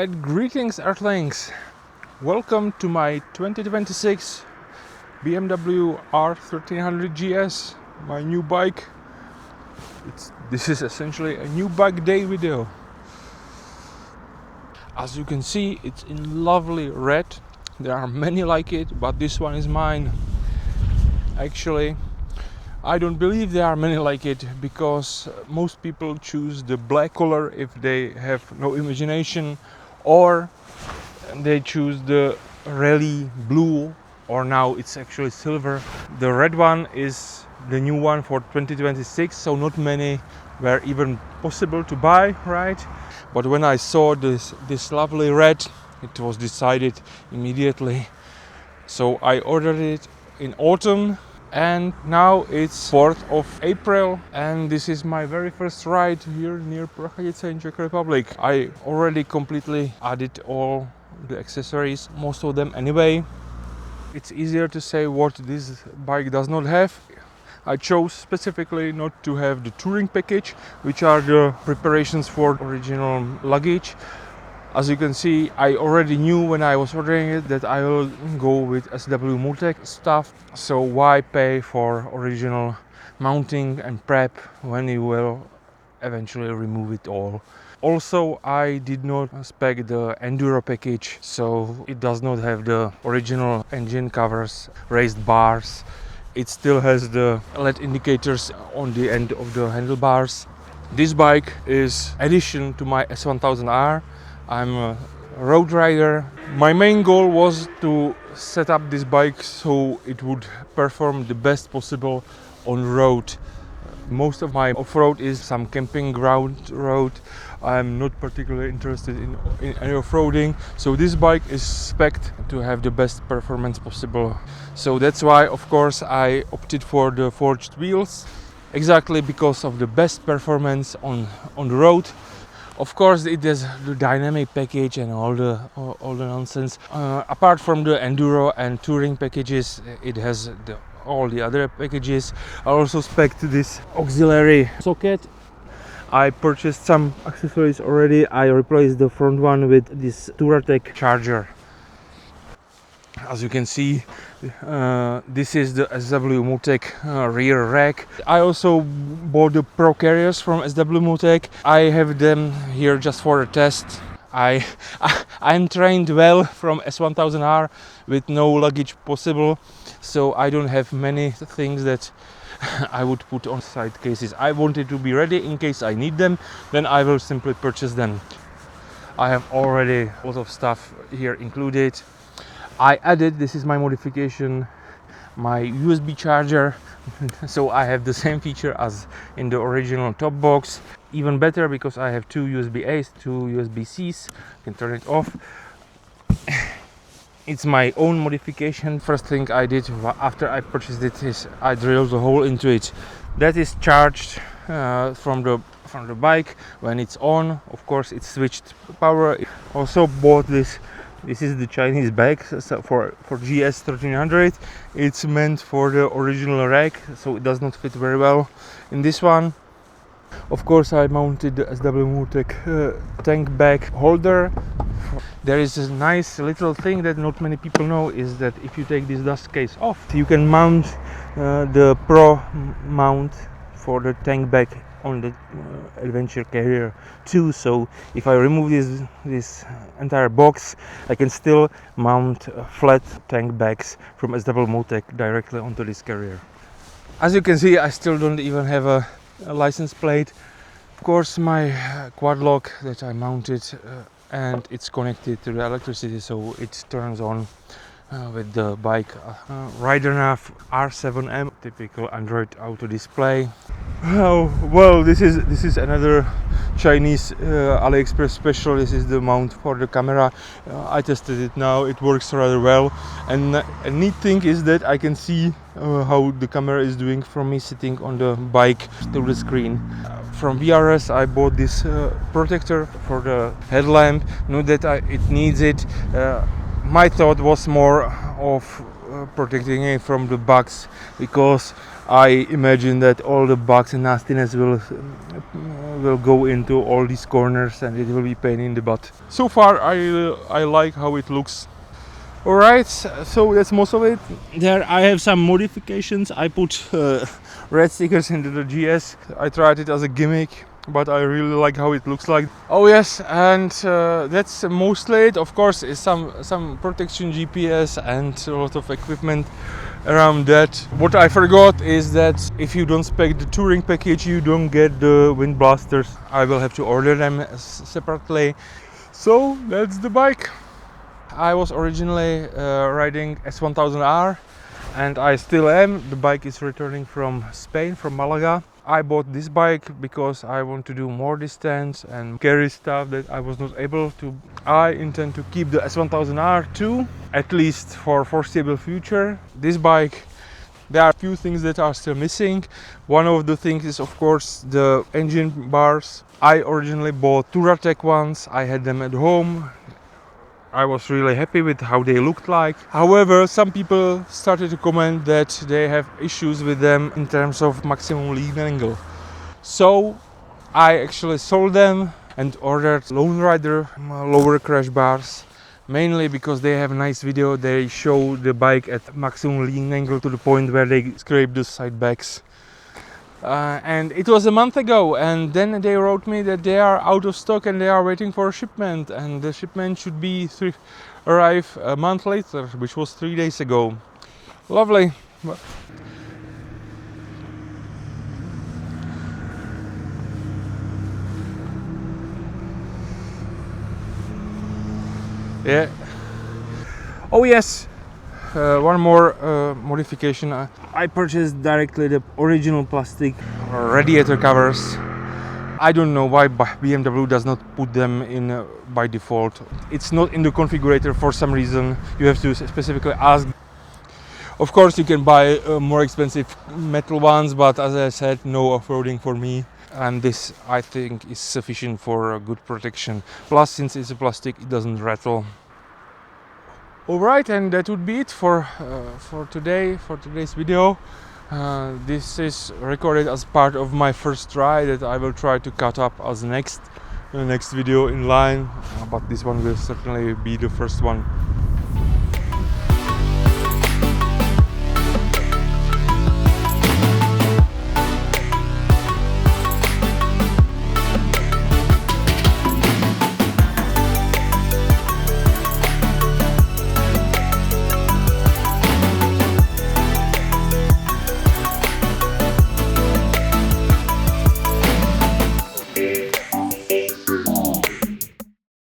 Alright, greetings Earthlings! Welcome to my 2026 BMW R1300GS, my new bike. This is essentially a new bike day video. As you can see, it's in lovely red. There are many like it, but this one is mine. Actually, I don't believe there are many like it, because most people choose the black color if they have no imagination, or they choose the rally blue, or now it's actually silver. The red one is the new one for 2026, so not many were even possible to buy, right? But when I saw this lovely red, it was decided immediately. So I ordered it in autumn, and now it's 4th of April, and this is my very first ride here near Prachatice in Czech Republic. I already completely added all the accessories, most of them anyway. It's easier to say what this bike does not have. I chose specifically not to have the touring package, which are the preparations for original luggage. As you can see, I already knew when I was ordering it that I will go with sw-motech stuff, so why pay for original mounting and prep when you will eventually remove it all. Also, I did not spec the enduro package, so it does not have the original engine covers, raised bars. It still has the LED indicators on the end of the handlebars. This bike is addition to my S1000R. I'm a road rider. My main goal was to set up this bike so it would perform the best possible on road. Most of my off-road is some camping ground road. I'm not particularly interested in any off-roading, so this bike is spec'd to have the best performance possible. So that's why, of course, I opted for the forged wheels, exactly because of the best performance on the road. Of course, it has the dynamic package and all the nonsense. Apart from the enduro and touring packages, it has all the other packages. I also spec'd this auxiliary socket. I purchased some accessories already. I replaced the front one with this Touratech charger. As you can see, this is the sw-motech rear rack. I also bought the Pro carriers from sw-motech. I have them here just for a test. I'm trained well from S1000R with no luggage possible, so I don't have many things that I would put on side cases. I wanted to be ready in case I need them, then I will simply purchase them. I have already a lot of stuff here included. I added, this is my modification, my USB charger, so I have the same feature as in the original top box. Even better because I have two USB-A's, two USB-C's, I can turn it off. It's my own modification. First thing I did after I purchased it is I drilled a hole into it. That is charged from the bike. When it's on, of course, it's switched power. Also bought this. This is the Chinese bag for GS 1300. It's meant for the original rack, so it does not fit very well in this one. Of course, I mounted the sw-motech tank bag holder. There is a nice little thing that not many people know, is that if you take this dust case off, you can mount the Pro mount for the tank bag on the adventure carrier too. So if I remove this entire box, I can still mount flat tank bags from sw-motech directly onto this carrier. As you can see, I still don't even have a license plate. Of course, my quad lock that I mounted, and it's connected to the electricity, so it turns on with the bike. Ridernav R7M, typical Android Auto display. Oh well, this is another Chinese AliExpress special. This is the mount for the camera. I tested it now, it works rather well, and a neat thing is that I can see how the camera is doing from me sitting on the bike to the screen. From VRS I bought this protector for the headlamp. Not that it needs it. My thought was more of protecting it from the bugs, because I imagine that all the bugs and nastiness will go into all these corners, and it will be pain in the butt. So far I like how it looks. Alright, so that's most of it. There I have some modifications. I put red stickers into the GS. I tried it as a gimmick, but I really like how it looks like. Oh yes, and that's mostly it. Of course, is some protection, GPS, and a lot of equipment around that. What I forgot is that if you don't spec the touring package, you don't get the wind blasters. I will have to order them separately. So that's the bike. I was originally riding S1000R, and I still am. The bike is returning from Spain, from Malaga. I bought this bike because I want to do more distance and carry stuff that I was not able to. I intend to keep the S1000R too, at least for foreseeable future. This bike, there are a few things that are still missing. One of the things is of course the engine bars. I originally bought Touratech ones. I had them at home. I was really happy with how they looked like. However, some people started to comment that they have issues with them in terms of maximum lean angle. So I actually sold them and ordered Lone Rider lower crash bars, mainly because they have a nice video. They show the bike at maximum lean angle to the point where they scrape the side backs. And it was a month ago, and then they wrote me that they are out of stock and they are waiting for a shipment, and the shipment should arrive a month later, which was 3 days ago. Lovely. Yeah. Oh yes. One more modification. I purchased directly the original plastic radiator covers. I don't know why BMW does not put them in by default. It's not in the configurator for some reason. You have to specifically ask. Of course you can buy more expensive metal ones, but as I said, no off-roading for me. And this I think is sufficient for good protection. Plus, since it's a plastic, it doesn't rattle. Alright, and that would be it for today's video. This is recorded as part of my first try that I will try to cut up as the next video in line, but this one will certainly be the first one.